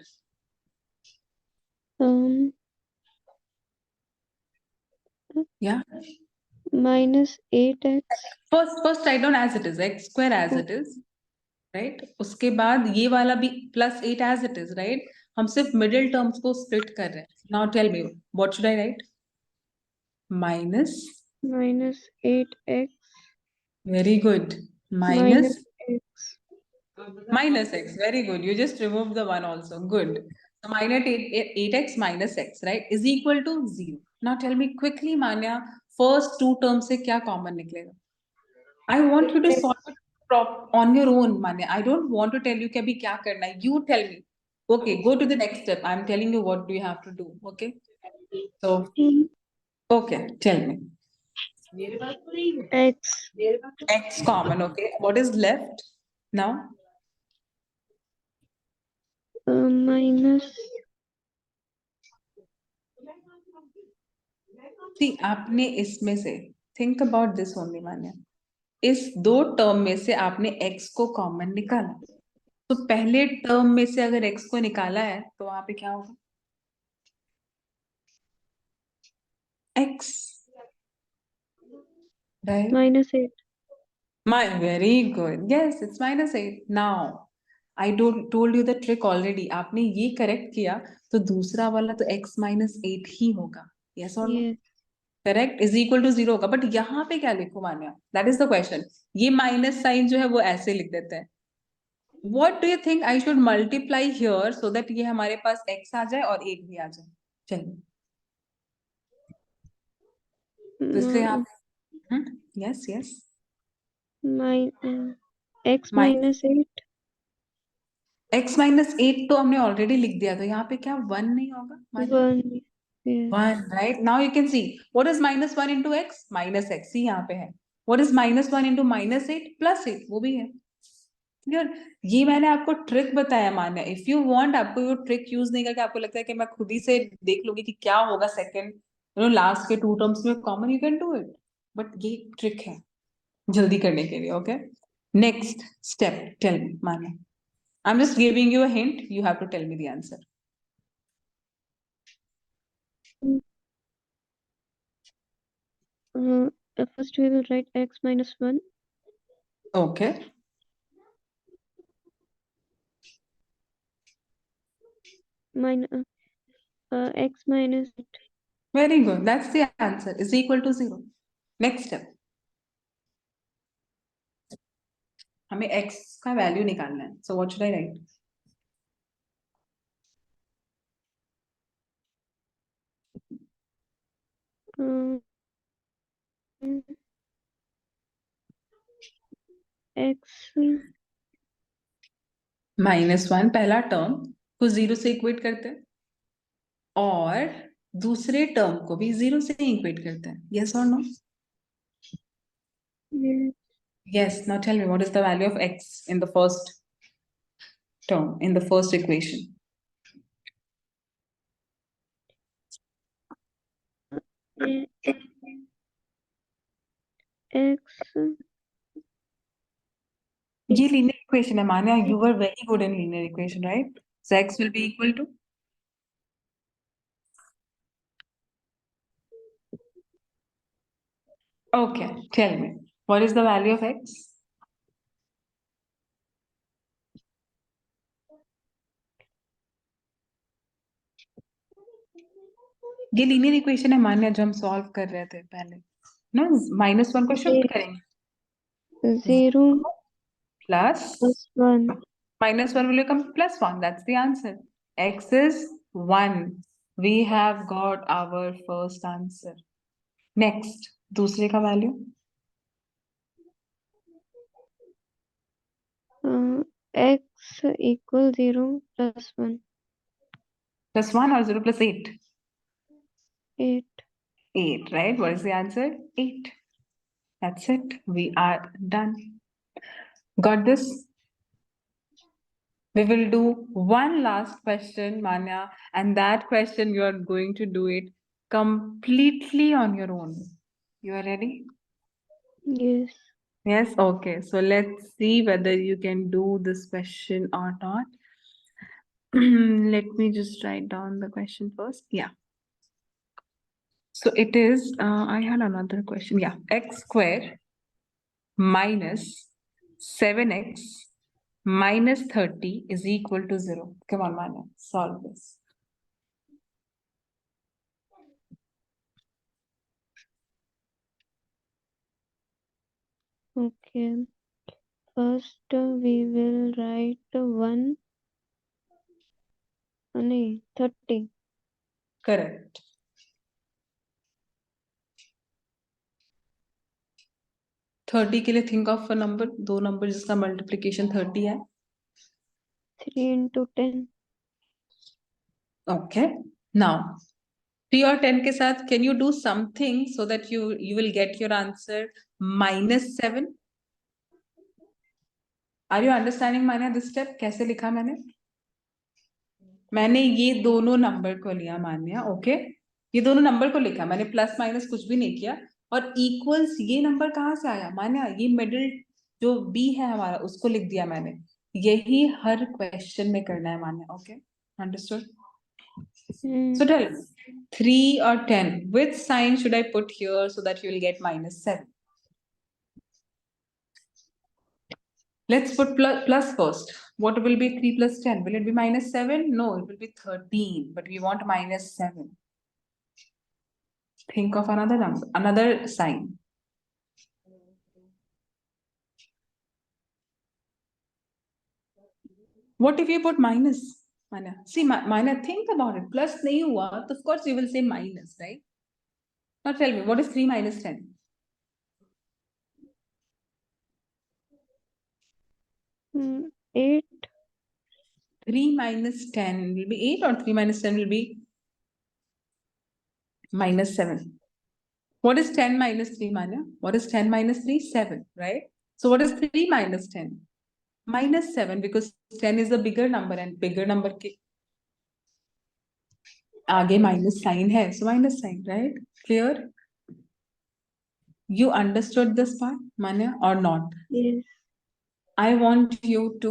Speaker 1: Yeah.
Speaker 2: -8x.
Speaker 1: First write down as it is, x square as it is, right? उसके बाद ये वाला भी +8 as it is, right? हम सिर्फ middle terms को split कर रहे हैं. Now tell me, what should I write?
Speaker 2: -8x.
Speaker 1: Very good.
Speaker 2: Minus x.
Speaker 1: -x. Very good. You just removed the one also. Good. So -8x minus x, right, is equal to 0. Now tell me quickly, Manya, first two terms से क्या common निकलेगा? I want you to solve it on your own, Manya. I don't want to tell you कि अभी क्या करना है. You tell me. Okay, go to the next step. I'm telling you what do you have to do. Okay. So, okay, tell me.
Speaker 2: X.
Speaker 1: X common. Okay. What is left now?
Speaker 2: Minus.
Speaker 1: See, आपने इसमें से think about this only, Manya. इस दो term में से आपने x को common निकाला. तो पहले टर्म में से अगर x को निकाला है तो वहां पे क्या होगा? x, right?
Speaker 2: -8.
Speaker 1: Very good. Yes, it's -8. Now, I told you the trick already. आपने ये करेक्ट किया तो दूसरा वाला तो x -8 ही होगा. Yes or no?
Speaker 2: Yes.
Speaker 1: Correct is equal to 0 होगा. बट यहाँ पे क्या लिखूं, मान्या? That is the question. ये माइनस साइन जो है वो ऐसे लिख देते हैं. What do you think I should multiply here so that ये हमारे पास x आ जाए और 8 भी आ जाए? चलिए. तो इसलिए आप यस यस
Speaker 2: X -8.
Speaker 1: x -8 तो हमने ऑलरेडी लिख दिया. तो यहाँ पे क्या 1 नहीं होगा, मान्या?
Speaker 2: 1. Yes.
Speaker 1: 1, right? Now you can see what is -1 into x? -x. See यहाँ पे है. What is -1 into -8? +8. वो भी है. यार, ये मैंने आपको ट्रिक बताया, मान्या. इफ यू वांट, आपको ये ट्रिक यूज नहीं करके आपको लगता है कि मैं खुद ही से देख लूंगी कि क्या होगा सेकंड लास्ट के टू टर्म्स में common, you can do it. But ये ट्रिक है जल्दी करने के लिए. Okay. Next step. Tell me, Manya. I am just giving you a hint. You have to tell me the answer.
Speaker 2: First we will write x -1.
Speaker 1: Okay.
Speaker 2: X -8.
Speaker 1: Very good. That's the answer. Is equal to 0. Next step. हमें x का value निकालना है. So what should I write?
Speaker 2: X
Speaker 1: -1 पहला term को 0 से equate करते हैं और दूसरे टर्म को भी 0 से इक्वेट करते हैं. यस और no?
Speaker 2: Yes.
Speaker 1: Yes. Now tell me, what is the value of x in the first term, in the first equation?
Speaker 2: x
Speaker 1: ये linear equation है मान्या. You were very good in linear equation, right? So x will be equal to. Okay, tell me, what is the value of x? ये linear equation है मान्या जो हम solve कर रहे थे पहले ना. -1 को शिफ्ट करेंगे.
Speaker 2: 0
Speaker 1: plus
Speaker 2: plus 1.
Speaker 1: -1 will become +1. That's the answer. X is 1. We have got our first answer. Next, दूसरे का value.
Speaker 2: X equal 0 plus 1.
Speaker 1: +1 or 0 plus 8?
Speaker 2: 8.
Speaker 1: 8, right? What is the answer? 8. That's it. We are done. Got this? We will do one last question, Manya, and that question you are going to do it completely on your own. You are ready?
Speaker 2: Yes.
Speaker 1: Yes, okay. So let's see whether you can do this question or not. Let me just write down the question first. Yeah. So it is, I had another question. Yeah, x square minus 7x minus 30 is equal to 0. Come on, Manya, solve this.
Speaker 2: Okay. First, we will write 1. No, 30.
Speaker 1: Correct. 30 के लिए think of a number, दो number जिसका multiplication 30 है.
Speaker 2: 3 into 10.
Speaker 1: Okay. Now, 3 और 10 के साथ can you do something so that you will get your answer -7? Are you understanding Manya this step? कैसे लिखा मैंने ये दोनों नंबर को लिया मान्या. ओके, ये दोनों नंबर को लिखा मैंने, प्लस माइनस कुछ भी नहीं किया. और इक्वल्स ये नंबर कहाँ से आया मान्या? ये मिडिल जो बी है हमारा उसको लिख दिया मैंने. यही हर क्वेश्चन में करना है Manya. Okay, understood? So tell me, 3 or 10, which sign should I put here so that you will get -7? Let's put plus first. What will be 3 plus 10? Will it be -7? No, it will be 13, but we want -7. Think of another number, another sign. What if you put minus? Manya, see, Manya, think about it. Plus nahi hua, so of course you will say minus, right? Now tell me, what is 3 minus 10?
Speaker 2: 8.
Speaker 1: 3 minus 10 will be 8, or 3 minus 10 will be -7. What is 10 minus 3, Manya? What is 10 minus 3? 7, right? So what is 3 minus 10? -7, because 10 is the bigger number and bigger number के आगे minus sign है, so minus sign, right? Clear? You understood this part, Manya, or not?
Speaker 2: Yes.
Speaker 1: I want you to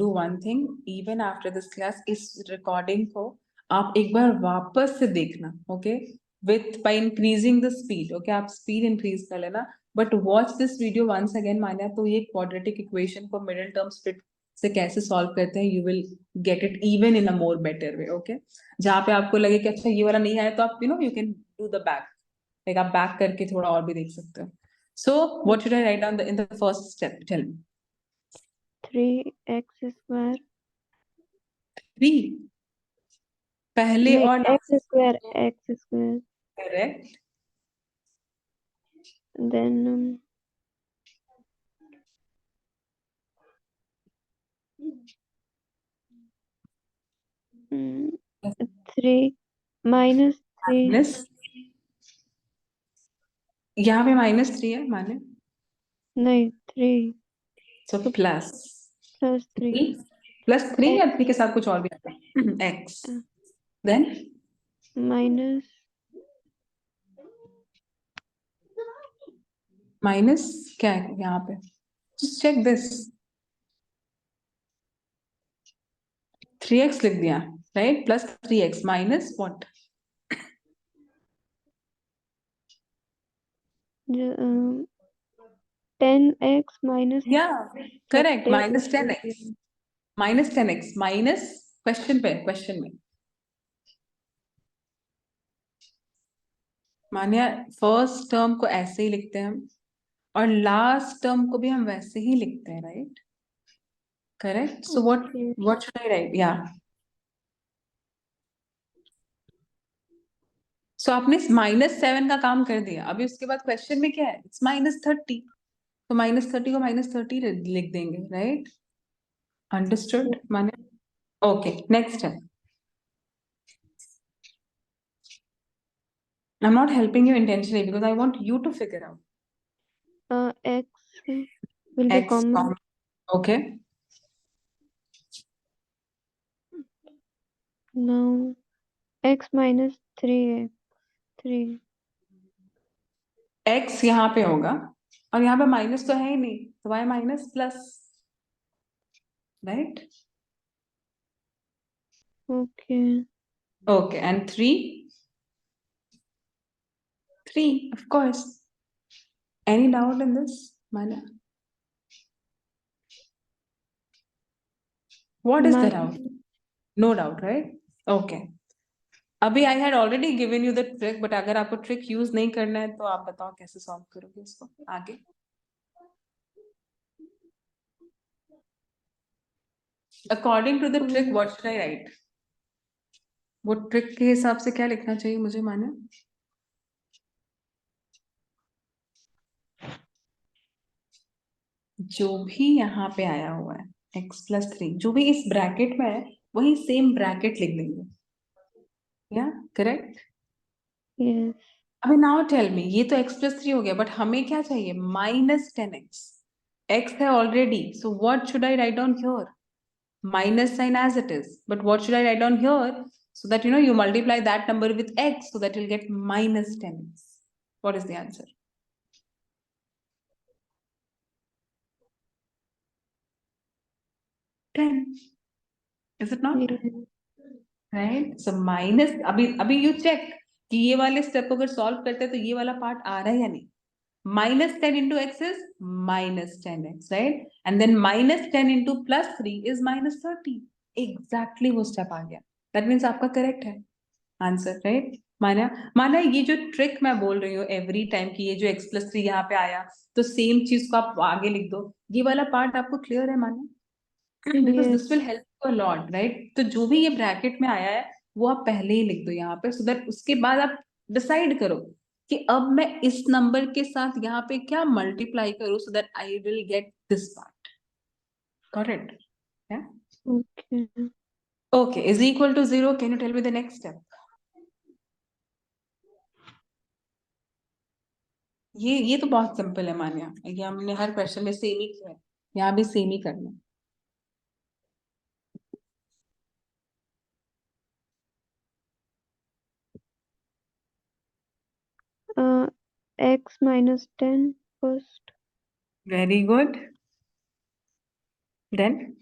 Speaker 1: do one thing. Even after this class, इस recording को आप एक बार वापस से देखना, okay? By increasing the speed, okay? आप speed increase कर लेना. But watch this video once again, मान्या, तो ये quadratic equation को middle term split से कैसे solve करते हैं, you will get it even in a more better way, okay? जहाँ पे आपको लगे कि अच्छा ये वाला नहीं आया, तो आप you can do the back, like आप back करके थोड़ा और भी देख सकते हो. So what should I write down in the first step? Tell me.
Speaker 2: 3x square.
Speaker 1: 3 पहले
Speaker 2: नहीं,
Speaker 1: और
Speaker 2: x square.
Speaker 1: correct.
Speaker 2: Then 3 minus 3.
Speaker 1: Minus, यहाँ पे -3 है माने,
Speaker 2: नहीं, 3
Speaker 1: so plus
Speaker 2: plus 3.
Speaker 1: 3 plus 3 या 3 के साथ कुछ और भी आता है, x, then
Speaker 2: minus
Speaker 1: माइनस क्या है यहाँ पे? जस्ट चेक दिस, 3x लिख दिया, right? Plus 3x minus what?
Speaker 2: 10x minus
Speaker 1: या correct,
Speaker 2: 30
Speaker 1: minus 10x, minus 10x minus question में मानिए फर्स्ट टर्म को ऐसे ही लिखते हैं हम, और लास्ट टर्म को भी हम वैसे ही लिखते हैं, right? Correct. So what should I write? Yeah. सो आपने -7 का काम कर दिया. अभी उसके बाद क्वेश्चन में क्या है? इट्स -30. तो -30 को -30 लिख देंगे, राइट? अंडरस्टूड माने? ओके, नेक्स्ट है. I'm not helping you intentionally because I want you to figure out.
Speaker 2: x will be
Speaker 1: X
Speaker 2: common.
Speaker 1: Okay.
Speaker 2: Now x minus 3x 3
Speaker 1: X यहाँ पे होगा और यहाँ पे माइनस तो है ही नहीं, तो y minus plus, right?
Speaker 2: okay.
Speaker 1: Okay, and 3 of course. Any doubt in this, Manya? What is the doubt? No doubt, right? Okay. अभी I had already given you the trick, but अगर आपको trick use नहीं करना है तो आप बताओ कैसे solve करोगे इसको आगे? According to the trick, what should I write? वो ट्रिक के हिसाब से क्या लिखना चाहिए मुझे, माने? जो भी यहाँ पे आया हुआ है x + 3, जो भी इस ब्रैकेट में है वही सेम ब्रैकेट लिख देंगे. या करेक्ट?
Speaker 2: Yes.
Speaker 1: अभी नाउ टेल मी, ये तो x + 3 हो गया, बट हमें क्या चाहिए? -10x. x है already, so what should I write down here? Minus sign as it is, but what should I write down here? So that you multiply that number with x, so that you'll get -10x. What is the answer? 10. Is it not?
Speaker 2: Yes.
Speaker 1: Right? So minus, अभी you check कि ये वाले step को अगर solve करते हैं तो ये वाला पार्ट आ रहा है या नहीं? -10 into x is -10x, right? And then -10 into +3 is -30. Exactly वो स्टेप आ गया. That means आपका करेक्ट है आंसर, राइट? माना ये जो ट्रिक मैं बोल रही हूँ एवरी टाइम की, ये जो x + 3 यहाँ पे आया तो सेम चीज को आप आगे लिख दो, ये वाला पार्ट आपको क्लियर है माना? Because this will help you a lot, right? तो जो भी ये ब्रैकेट में आया है वो आप पहले ही लिख दो यहाँ पे, सो दैट उसके बाद आप डिसाइड करो कि अब मैं इस नंबर के साथ यहाँ पे क्या मल्टीप्लाई करूँ so that I will get this part. Correct?
Speaker 2: Okay.
Speaker 1: Okay, is equal to 0. Can you tell me the next step? ये तो बहुत सिंपल है मान्या, ये हमने हर क्वेश्चन में सेम ही किया है, यहाँ भी सेम ही करना है.
Speaker 2: X minus 10 first.
Speaker 1: Very good. Then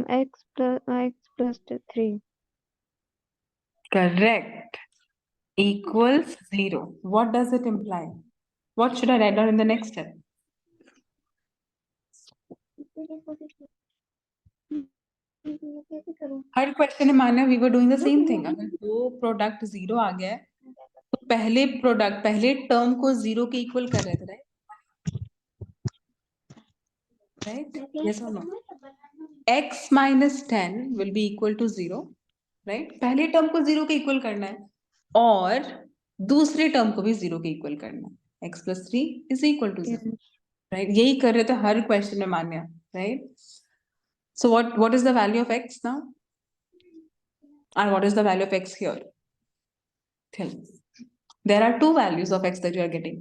Speaker 2: X plus 3.
Speaker 1: correct. Equals 0. What does it imply? What should I write down in the next step? हर क्वेश्चन में Manya we were doing the same thing. अगर दो product 0 आ गया है तो पहले term को 0 के इक्वल कर रहे थे, right? Yes or no? x minus 10 will be equal to 0, right? पहले टर्म को 0 के इक्वल करना है और दूसरे टर्म को भी 0 के इक्वल करना है. x plus 3 is equal to 0, right? यही कर रहे थे हर क्वेश्चन में मान्या, right? So what is the value of x now? And what is the value of x here? Tell me. There are two values of x that you are getting.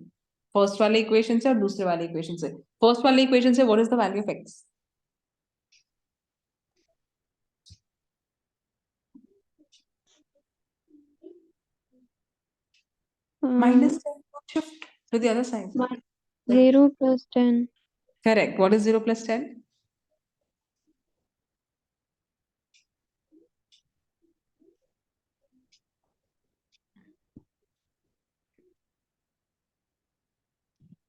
Speaker 1: First वाले equation से और दूसरे वाले equation से. First वाले equation से what is the value of x? minus 10 would shift to the other side.
Speaker 2: 0 plus 10.
Speaker 1: Correct. What is 0 plus 10?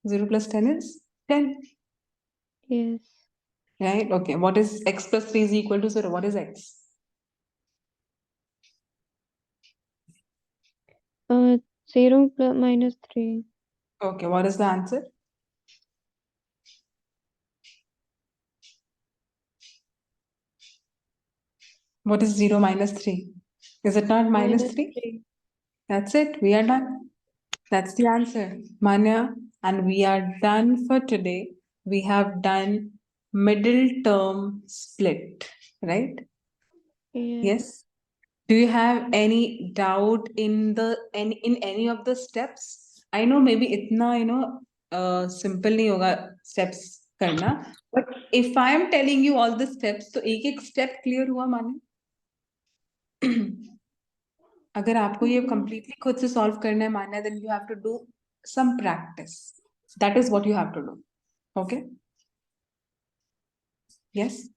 Speaker 1: Zero plus 10 is 10,
Speaker 2: Yes.
Speaker 1: right? Okay. What is x plus 3 is equal to 0? What is x?
Speaker 2: 0 plus minus 3.
Speaker 1: Okay. What is the answer? What is 0 minus 3? Is it not minus 3?
Speaker 2: 3.
Speaker 1: That's it. We are done. That's the answer, Manya. And we are done for today. We have done middle term split, right?
Speaker 2: Yes.
Speaker 1: Yes. Do you have any doubt in any of the steps? I know maybe itna simple nahi hoga steps karna, but if I am telling you all the steps, तो एक एक step clear हुआ माने? अगर आपको ये completely खुद से solve करना है माना, then you have to do some practice. That is what you have to do. Okay? Yes.